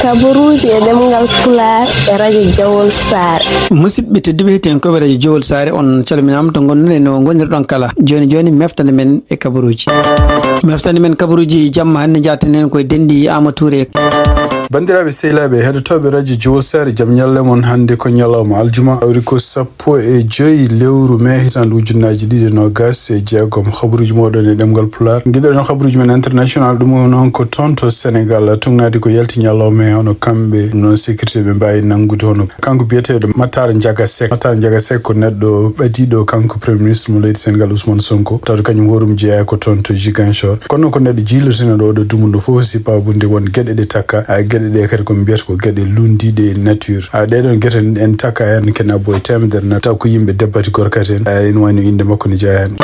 kabaruji e demgal pular e radio Jawol Sare. Musidɓe tedduɓe heten ko radio Jawol Sare on calminama to gonɗen no gonirɗon kala joni meftande men e kabaruji jamma hande jatanen koye dendi Ama Touré. bandiraɓe sehilaɓe heɗotoɓe radio Jawol Sare jaam ñalle mon hande ko ñalawma aljuma awri ko 15 lewru mai hitande ujunnaji 2026 habaruji moɗon e ɗemgal pular guiɗoɗen habaruji men international ɗum noon ko toon to Sénégal tugnadi ko yalti ñalawma e hono kamɓe noon sécurité ɓe mbawi nanggude hono kanko biyeteɗo Matar Ndiaga Seck ko neɗɗo ɓadiɗo kanko premier ministre mo leydi Sénégal Ousmane Sonko tawde kañum horum jeeya ko toon to Ziguinchor kono ko neɗɗo jillotino ɗo dumuɗo foof sipabunde won gueɗe ɗe takka gueɗe ɗe kadi komi mbiyata ko gueɗe lundiɗe nature ɗeɗon guete en takka hen ken abbo e temedere na taw ko yimɓe debbati gorkate en ene wayno inde makko ne jeeya hen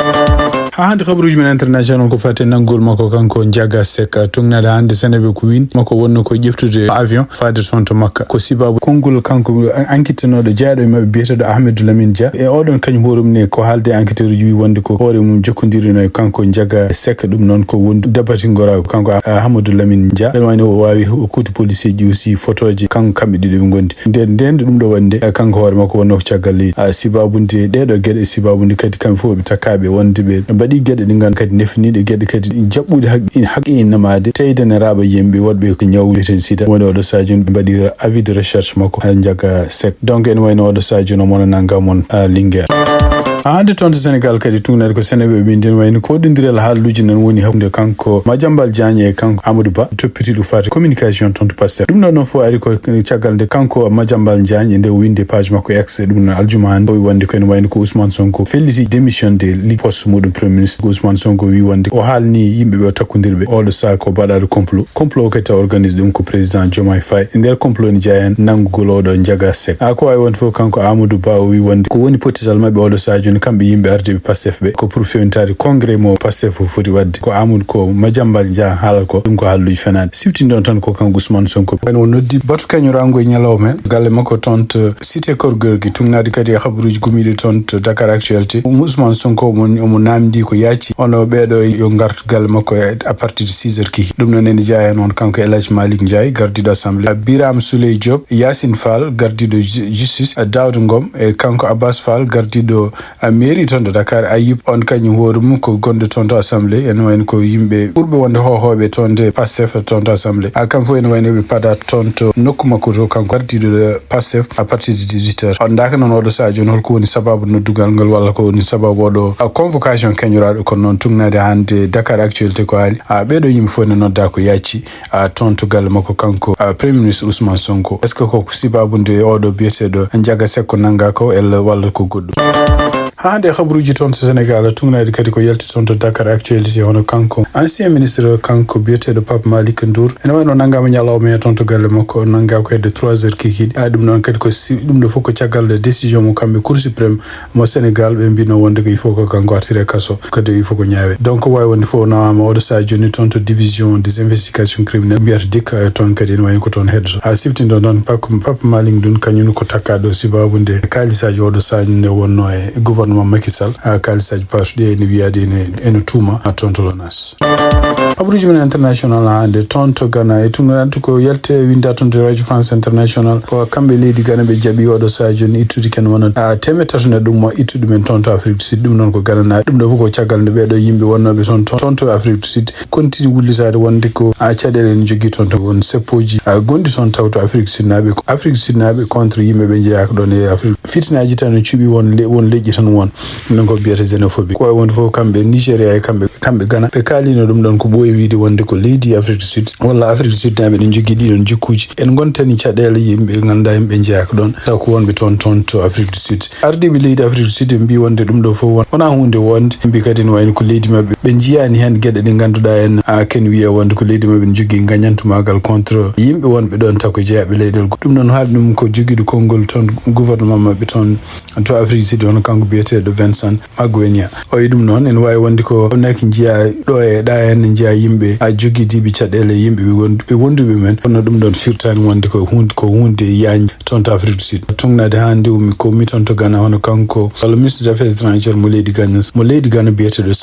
ha hande habaruji men international ko fate nanggol makko kanko Ndiaga Seck tugnade hande Sénégal ko win makko wonno ko ƴeftude avion faade toon to Makka ko sibabu konngol kanko enquêtenoɗo jeeyaɗo e mabɓe biyeteɗo Ahmadou Lamine Dia e oɗon kañum horum ne ko haalde enquêteur uji wi wonde ko hoore mum jokkodirino e kanko Ndiaga Seck ɗum noon ko wondu dabbatingora kanko Ahmadou Lamine Dia ɗen wayno o wawi hokkude police ji aussi photoji kanko kamɓe ɗiɗo ɓe gondi ndende ɗum ɗo wonde kanko hoore makko wonno ko caggal leydi sibabunde ɗeɗo gueɗe sibabunde kadi kamɓe fof ɓe takkaɓe wonde ɓe mbaɗi gueɗe ɗi gan kadi nefniɗe gueɗe kadi jaɓɓude haqqi innamade taydene raaɓa yimɓe woɗɓe ko ñawwiten sida woni oɗo sadio ɓe mbaɗi avis de recherche makko Ndiaga Seck donc ene wayno oɗo sadio no mona nangamon Linguére hande toon to Sénégal kadi tugnade ko Sénégal ɓe nden wayno ko ɗindirel haaluji nan woni hakkude kanko Madiambal Diagne e kanko Amadou Ba toppitiɗo fate communication toon to Pastef ɗum ɗon fof ari ko caggal nde kanko Madiambal Diagne nde winde page makko X ɗum noon aljuma hande o wonde ko ene wayno ko Ousmane Sonko felliti démission de li poste muɗum premier ministre Ousmane Sonko wi wonde o haalni yimɓeɓe o takkodirɓe oɗo sac ko baɗaɗo complot o kadi organise ɗum ko président Diomaye Faye nder complot ne jeeya hen nanggugol oɗo Ndiaga Seck ko wawi wonde fof kanko Amadou Ba o wi wonde ko woni potital mabɓe oɗo sadio kamɓe yimɓe ardiɓe Pastef ɓe ko pour fewnitade congrès mo Pastef foti wadde ko Amadou ko Madiambal Dia haalata ko ɗum ko haalluji fenade siftindon tan ko kanko Ousmane Sonko o noddi batu kañorango e ñalawma galle makko toon to cité Korgorgui tugnadi kadi e habaruji gumiɗi toon to Dakar Actualité Ousmane Sonko omo namdi ko yacci ono ɓeɗo yo gartu galle makko à partir de 6h kii ɗum noon ene jeeya noon kanko El Hadji Malick Ndiaye gardiɗo assemblée Birame Souleye Diop Yacine Fall gardiɗo justice Daouda Ngom e kanko Abbas Fall gardiɗo mairie toon to Dakar Ayib on kañum hoore mum ko gonɗo toon to assemblée ene wayno ko yimɓe ɓurɓe wonde hohoɓe toon de Pastef toon to assemblée kam fof ene wayno ɓe padat toon to nokku makko to kanko gardiɗo Pastef à partir de 18h on daka noon oɗo sadio on holko woni sababu noddugal ngal walla ko woni sababu oɗo convocation kañoraɗo kono noon tugnade hande Dakar Actualité ko haali ɓeɗo yimɓe fof ne nodda ko yacci toon to galle makko kanko premier ministre Ousmane Sonko est ce que ko sibabude oɗo biyeteɗo Ndiaga Seck ko nanga ko ella walla ko goɗɗum hande habaruji toon to Sénégal tugnade kadi ko yalti toon to Dakar Actualité hono kanko ancien ministre kanko biyeteɗo Pape Malick Ndour ene wayno nangama ñalawma e toon to galle makko nanga ko hedde 3h kikiɗi ɗum noon kadi ko ɗum ɗo fof ko caggal décision mo kamɓe Cour suprême mo Sénégal ɓe mbino wonde ko il faut ko kanko artire kasso kadi il faut ko ñaawe donc wawi wonde fof nawama oɗo sadio ni toon to division des investigations criminelles mbiyata dikka toon kadi ene wayno ko toon heddoto siftindo noon Pape Malick Ndour kañum ko takkaɗo sibabude kalisaji oɗo sadio nde wonno e gouvernement Macky Sall kalisaji pasuɗi ene wiyade ene tuuma toon to LONASE habaruji men international hande toon to Ghana e tugnanto ko yalte winda toon to radio France International ko kamɓe leydi Ghana ɓe jaaɓi oɗo sadio ni ittude ken wonat temettata ne ɗum mo ittude men toon to Afrique du Sud ɗum noon ko Ghana ɗum ɗo fof ko caggal nde ɓeɗo yimɓe wonnoɓe toon to Afrique du Sud continue wullitade wonde ko caɗele ne jogui toon to won seppoji gonɗi toon taw to Afrique du Sud naɓe contre yimɓe ɓe jeeyaka ɗon e Afrique fitinaji tan no cuuɓi won leƴƴi tan won non ko biyata xénophobie ko wonde fof kamɓe Nigéria e kamɓe Ghana ɓe kaalino ɗum ɗon ko ɓooyi wiide wonde ko leydi Afrique du Sud walla Afrique du Sud naɓe ɗen jogui ɗiɗon jikkuji en gontani caɗele yimɓe ganduɗa yimɓe jeeyaka ɗon taw ko wonɓe toon to Afrique du Sud ardiɓe leydi Afrique du Sud mbi wonde ɗum ɗo fof wona hunde wonde mbi kadi ne wayno ko leydi mabɓe ɓe jiyani hen gueɗe ɗe ganduɗa en ken wiya wonde ko leydi mabɓe ne jogui gagnantumagal contre yimɓe wonɓe ɗon taw ko jeeyaɓe leyɗel ɗum noon haali ɗum ko joguiɗo konngol toon gouvernement mabɓe toon to Afrique du Sud hono kanko biyete biyeteɗo Vincent Magwenya o yi ɗum noon en wawi wonde ko naki jiya ɗo e ɗa hen jiya yimɓe a jogidiɓe caɗele yimɓe ɓe wonduɓe men kono ɗum ɗon firtani wonde ko hunde yañ toon to Afrique du Sud tungnade hande ko mi toon to Ghana hono kanko walla ministre des affaires étrangères mo leydi Ghana biyeteɗo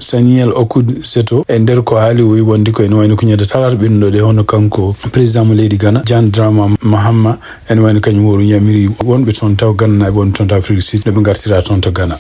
Samuel Okud Seto e nder ko haali o wi wonde ko ene wayno ko ñande talata ɓennuɗo de hono kanko président mo leydi Ghana John Dramani Mahama ene wayno kañum woru yamiri wonɓe toon taw Ghana naɓe won toon to Afrique du Sud noɓe gartira toon to Ghana.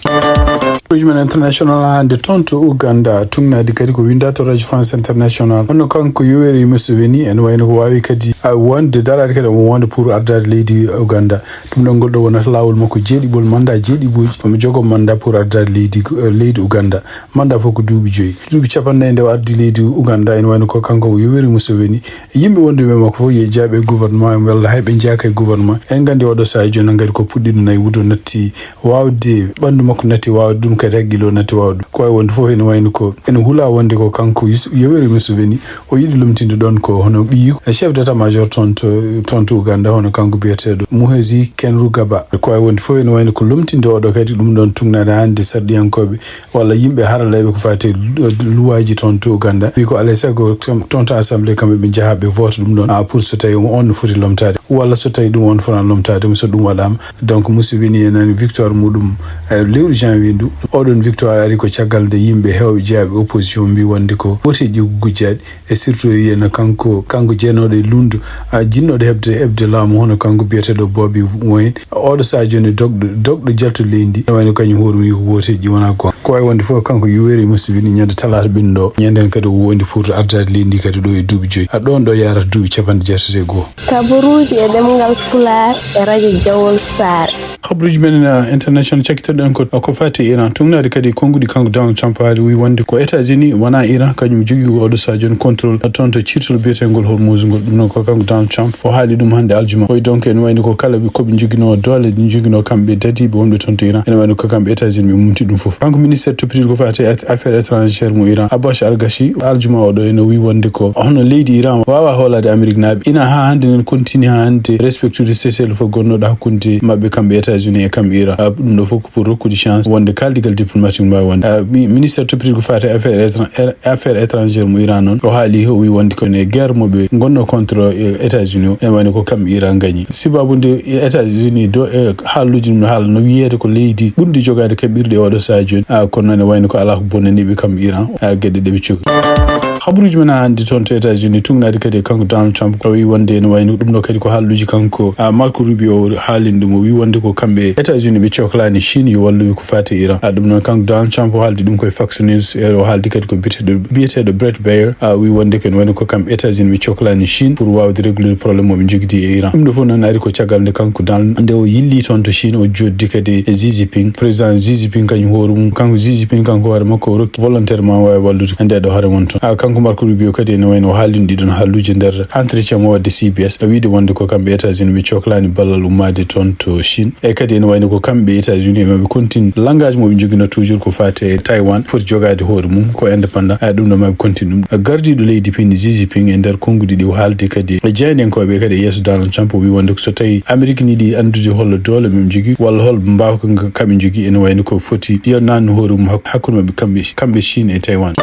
Ujman International hande toon to Uganda tungnadi kadi ko winda to Radio France International hono kanko Yoweri Museveni ene wayno ko wawi kadi wonde darade kadi omo wonde pour ardade leydi Uganda ɗum ɗon ngol ɗo wonata lawol makko jeeɗiɓol mandat jeeɗiɓoji omo jogo mandat pour ardade leydi Uganda mandat fof ko duuɓi 5 duuɓi 40 nde o ardi leydi Uganda ene wayno ko kanko Yoweri Museveni yimɓe wonduɓe makko fof ye jaaɓe gouvernement walla hayɓe jeaka e gouvernement en gandi oɗo saha joni gadi ko puɗɗi ɗum nayi wudo natti wawde ɓandu makko natti wawde ɗum kadi haqqilo natti wawde ko wawi wonde fof ene wayno ko ene huula wonde ko kanko Yoweri Museveni o yiɗi lumtinde ɗon ko hono ɓiyi chef d'état major toon to Uganda hono kanko biyeteɗo Muhoozi Kainerugaba ko wawi wonde fof ene wayno ko lumtinde oɗo kadi ɗum ɗon tungnade hande sarɗiyankoɓe walla yimɓe haraleɓe ko fate luwaji toon to Uganda wi ko alay sago toon to assemblée kamɓe ɓe jaaha ɓe vote ɗum ɗon pour so tawi on no foti lomtade walla so tawi ɗum on fotani lomtade so ɗum waɗama donc Museveni enani victoire muɗum lewru janvier ndu oɗon victoire ari ko caggal nde yimɓe hewɓe jeeyaɓe opposition mbi wonde ko foti gujjaɗe e surtout yiyana kanko jeenoɗo e lundu jinnoɗo hebde laamu hono kanko biyeteɗo Bobi Wine oɗo saha joni dogɗo jaltu leydi wayno kañum hoore wi ko woteji wona ko wawi wonde fof kanko Yoweri Museveni ñande talata ɓennuɗo ñanden kadi o wondi pour ardade leydi kadi ɗo e duuɓi 5 ɗon ɗo yarata duuɓi 61 kabaruji e ɗemgal Pulaar e radio Jawol Sare. Habruji men international cakkitoɗen ko fati Iran tungnade kadi konngudi kanko Donald Trump haali wi wonde ko États-Unis wona Iran kañum jogui oɗo saha joni contrôle toon to cirtol biyetengol Hormuz ngol ɗum noon ko kanko Donald Trump o haali ɗum hande aljuma koye donc ene wayno ko kala koɓe joguino doole ɗi joguino kamɓe dadiɓe wonɓe toon to Iran ene wayno ko kamɓe États-Unis ɓe mumti ɗum foof kanko ministére toppitiɗo ko fati affaire étrangère mo Iran Abbas Argachi aljuma oɗo ene wi wonde ko hono leydi Iran wawa hoolade Amérique naaɓe ina ha hande nen continue ha hande respectude cessez-le-feu gonnoɗo hakkude mabɓe kamɓe États-Unis e kamɓe Iran ɗum ɗo fof pour rokkude chance wonde kaldigal diplomatique mbawi wonde ministére toppitiɗo ko fati affaire étrangère mo Iran noon o haali o wi wonde kone guerre moɓe gonno contre États-Unis o ene wayno ko kamɓe Iran gagni sibabude États-Unis do haaluji ɗum no haala no wiyede ko leydi ɓurdi jogade kaɓirɗe oɗo saha joni kono ne wayno ko ala ko bonnaniɓe kamɓe Iran gueɗe ɗeɓe cogi habruji men hande toon to États-Unis tungnade kadi kanko Donald Trump ko wi wonde ene wayno ɗum ɗo kadi ko haaluji kanko Marco Rubio haalin ɗum o wi wonde ko kamɓe États-Unis ɓe cohlani Chine yo walluɓe ko fati Iran ɗum noon kanko Donald Trump o haaldi ɗum koye Fox News o haaldi kadi ko biyeteɗo Brett Baer wi wonde ko ene wayno ko kamɓe États-Unis ɓe cohlani Chine pour wawde réglude probléme moɓe jogui e Iran ɗum ɗo fof noon ari ko caggal nde kanko Donald nde o yilli toon to Chine o joddi kadi Xi Jinping président Xi Jinping kañum hoore mum kanko Xi Jinping kanko hoore makko o rokki volontairement wawi wallude ndeɗo hoore won toon kanko Marco Rubio kadi ene wayno o haalino ɗiɗon haalluji nder entretien mo wadde CBS wiide wonde ko kamɓe États-Unis ɓe cohlani ballal ummade toon to Chine e kadi ene wayno ko kamɓe États-Unis maɓe continue langage moɓe joguino toujours ko fate Taiwan foti jogade hoore mum ko indépendant ɗum ɗo maɓe continue ɗum gardiɗo leydi pindi Xi Jinping e nder konngudi ɗi o haalde kadi e jeynenkoɓe kadi e yeeso Donald Trump o wi wonde ko so tawi Amérique ni ɗi andude hollo doole mum jogui walla hol mbawka kaɓe jogui ene wayno ko foti yonnanno hoore mum hakkude maɓe kamɓe Chine e Taiwan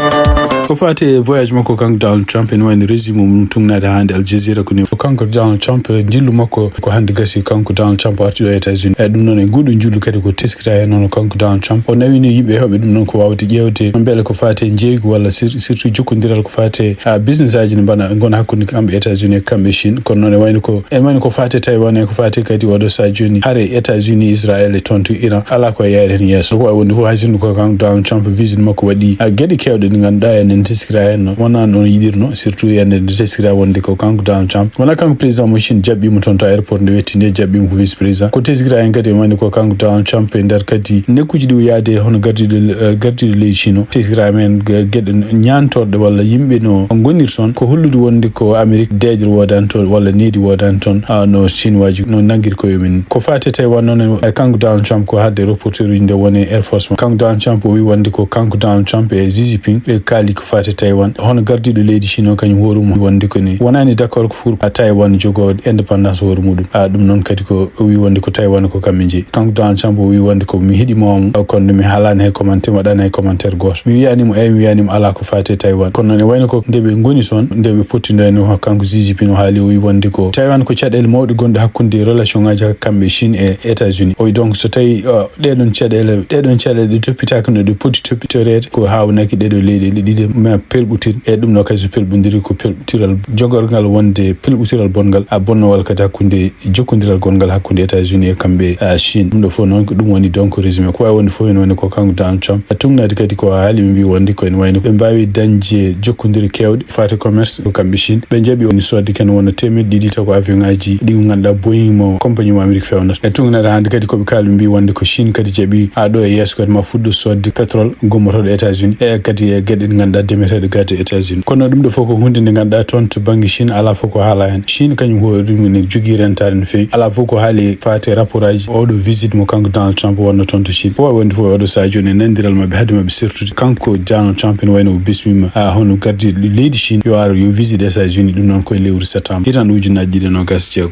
ko fate voyage makko kanko Donald Trump ene wayno résumé mum tungnade hande Al Jazeera ko ni kanko Donald Trump jillu makko ko hande gasi kanko Donald Trump arti ɗo États-Unis e ɗum noon e nguɗo jullu kadi ko teskita hen noon kanko Donald Trump o nawini yimɓe heɓe ɗum noon ko wawde ƴewde beele ko fate jeygu walla surtout jokkodiral ko fate business aji ne mbaɗa gona hakkude kamɓe États-Unis e kamɓe Chine kono noon ene wayno ko fate Taiwan e ko fate kadi oɗo saha joni haare États-Unis Israël e toon to Iran ala ko yaari hen yeeso ko wawi wonde fof haysinno ko kanko Donald Trump visite makko waɗi gueɗe kewɗe ɗe ganduɗa enen teskira hen no wona noon yiɗirno surtout yande nde teskira wonde ko kanko Donald Trump wona kanko président mo Chine jaɓɓimo toon to aéroport nde wetti nde jaɓɓimo ko vice président ko teskira hen kadi woni ko kanko Donald Trump e nder kadi nekkuji ɗi o yaade hono gardiɗo leydi Chine teskira men gueɗe ñantorɗe walla yimɓe no gonir toon ko hollude wonde ko Amérique deejre wodani toon walla needi wodani toon no Chine waji no nanguiri koyemen ko fate Taiwan noon e kanko Donald Trump ko haalde reporter uji nde woni Air Force kanko Donald Trump o wi wonde ko kanko Donald Trump e Xi Jinping ɓe kaali ko fati Taiwan hono gardiɗo leydi Chine kañum hoore mum wonde ko ni wonani d'accord ko pour Taiwan jogo indépendance hoore muɗum ɗum noon kadi ko wi wonde ko Taiwan ko kamɓe jeeyi kanko Donald Trump wi wonde ko mi heɗimo kono mi haalani hay commentaire waɗani hay commentaire goto mi wiyanimo mi wiyanimo ala ko fati Taiwan kono ne wayno ko nde ɓe goni toon nde ɓe pottidoyno kanko Xi Jinping haali o wi wonde ko Taiwan ko caɗele mawɗe gonɗe hakkude relation ngaji kamɓe Chine e États-Unis o wi donc so tawi ɗeɗon caɗele ɗe toppitaka no ɗe poti toppitorede ko hawnaki ɗeɗo leyɗele ɗiɗi ma pelɓutir e ɗum no kadi so pelɓodiri ko pelɓutiral jogorgal wonde pelɓutiral bongal bonnowal kadi hakkude jokkodiral gongal hakkude États-Unis e kamɓe Chine ɗum ɗo fof noon ko ɗum woni donc résumé ko wawi wonde fof ene woni ko kanko Donald Trump tumnade kadi ko haali ɓe mbi wonde ko ene wayno ɓe mbawi dañde jokkodiri kewɗe fati commerce ko kamɓe Chine ɓe jaaɓi oni sodde ken wona temeɗɗe ɗiɗi taw ko avion ngaji ɗi ganduɗa Boeing mo compagnie mo Amérique fewnata e tumnade hande kadi koɓe kaali ɓe mbi wonde ko Chine kadi jaaɓi ɗo e yeeso kadi ma fuɗɗo sodde pétrole gommotoɗo États-Unis e kadi e gueɗe ɗe ganduɗa demeteɗe gadde États-Unis kono ɗum ɗo fof ko hunde nde ganduɗa toon to banggue Chine ala fof ko haala hen Chine kañum hoorimi ne jogui rentade no fewi ala fof ko haali fate rapport aji oɗo visite mo kanko Donald Trump wonno toon to Chine fof wonde fof oɗo saha joni e nandiral mabɓe haade mabɓe surtout kanko Donald Trump ne wayno o bismima hono gardiɗo leydi Chine yo ar yo visite États-Unis ɗum noon koye lewru septembre hitan ujunnaji ɗiɗi nogas jeegom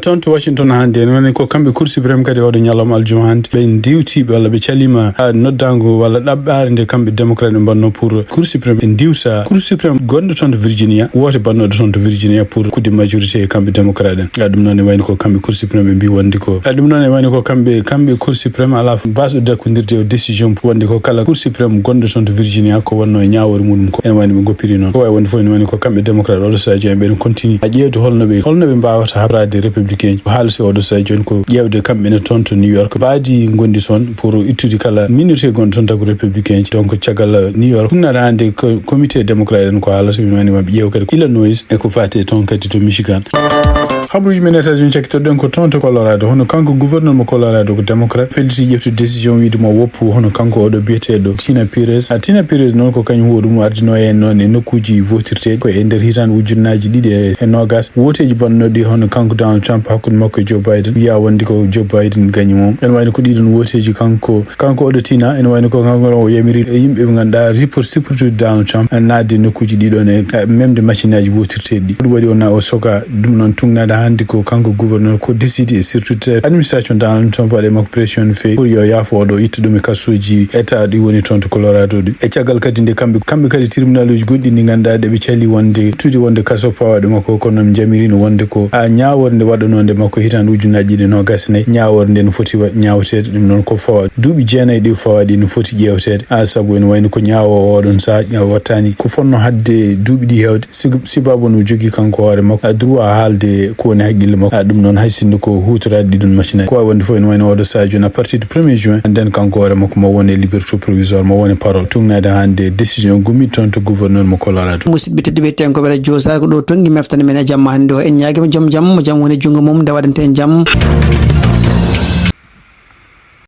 toon to Washington hande en woni ko kamɓe Cour suprême kadi oɗo ñalawma aljuma hande ɓe diwtiɓe walla ɓe calima noddago walla ɗaɓɓare nde kamɓe démocrate ɓe mbanno pour Cour suprême ɓe diwsa Cour suprême gonɗo toon to Virginia wote bannoɗo toon to Virginia pour kudde majorité e kamɓe démocrate en ɗum noon e wayno ko kamɓe Cour suprême ɓe mbi wonde ko ɗum noon e wayno ko kamɓe Cour suprême ala basɗo dakkodirde o décision wonde ko kala Cour suprême gonɗo toon to Virginia ko wonno e ñawore muɗum ko ene wayno ɓe goppiri noon ko wawi wonde fof ene wayno ko kamɓe démocrate oɗo saha joni ɓeɗen continue ƴewde holno ɓe mbawata habrade républicain ko haalse oɗo saha joni ko ƴewde kamɓene toon to New York baadi gondi toon pour ittude kala minorité gonɗo toon tago républicain donc caggal New York ɗumnade hande comité démocrate en ko haalata ɓe wani maɓe ƴeew kadi ko Illinois e ko fate toon kadi to Michigan habaruji men États-Unis cakkitoɗen ko toon to Colorado hono kanko gouverneur mo Colorado ko démocrate fedditi ƴeftude décision wiide mo woppu hono kanko oɗo biyeteɗo Tina Pires noon ko kañum hoɗum ardino en noon e nokkuji votirteɗi ko e nder hitande ujunnaji ɗiɗi e nogas woteji bonnoɗi hono kanko Donald Trump hakkude makko e Joe Biden wiya wonde ko Joe Biden gañi mom ene wayno ko ɗiɗon woteji kanko oɗo Tina ene wayno ko kanko o yamiri e yimɓe ɓe ganduɗa sipportude Donald Trump nadde nokkuji ɗiɗon e memde machine aji votirteɗi ɗum waɗi o soka ɗum noon tugnade hande ko kanko gouverneur ko décide et surtout administration Donald Trump waɗe makko pression no fewi pour yo yaafo oɗo itta ɗum e kasuji état ɗi woni toon to Colorado ɗi e caggal kadi nde kamɓe kadi tribunal uji goɗɗi ɗi ganduɗa ɗeɓe cali wonde kaso pawaɗe makko kono no jamirino wonde ko ñaworde nde waɗanode makko hitande ujunnaji ɗiɗi nogas nayyi ñaworde nde no foti ñawtede ɗum noon ko fawa duuɓi jeenayyi ɗi fawaɗi no foti ƴewtede saabu ene wayno ko ñaawo oɗon saaha wattani ko fonno hadde duuɓi ɗi hewde sibabu no jogui kanko hoore makko droit haalde ko woni haqqille makko ɗum noon hay sinno ko hutorade ɗiɗon machine ko wawi wonde fof ene wayno oɗo saha joni à partir du 1er juin nden kanko hoore makko mo woni liberté provisoire mo woni parole tugnade hande décision gummi toon to gouverneur mo Colorado musidɓe tedduɓe tenkoɓe radio sar ko ɗo tonggui meftande men e jamma hande o en ñaguima joom jaam mo jaam woni junggo mum nde waɗante en jaam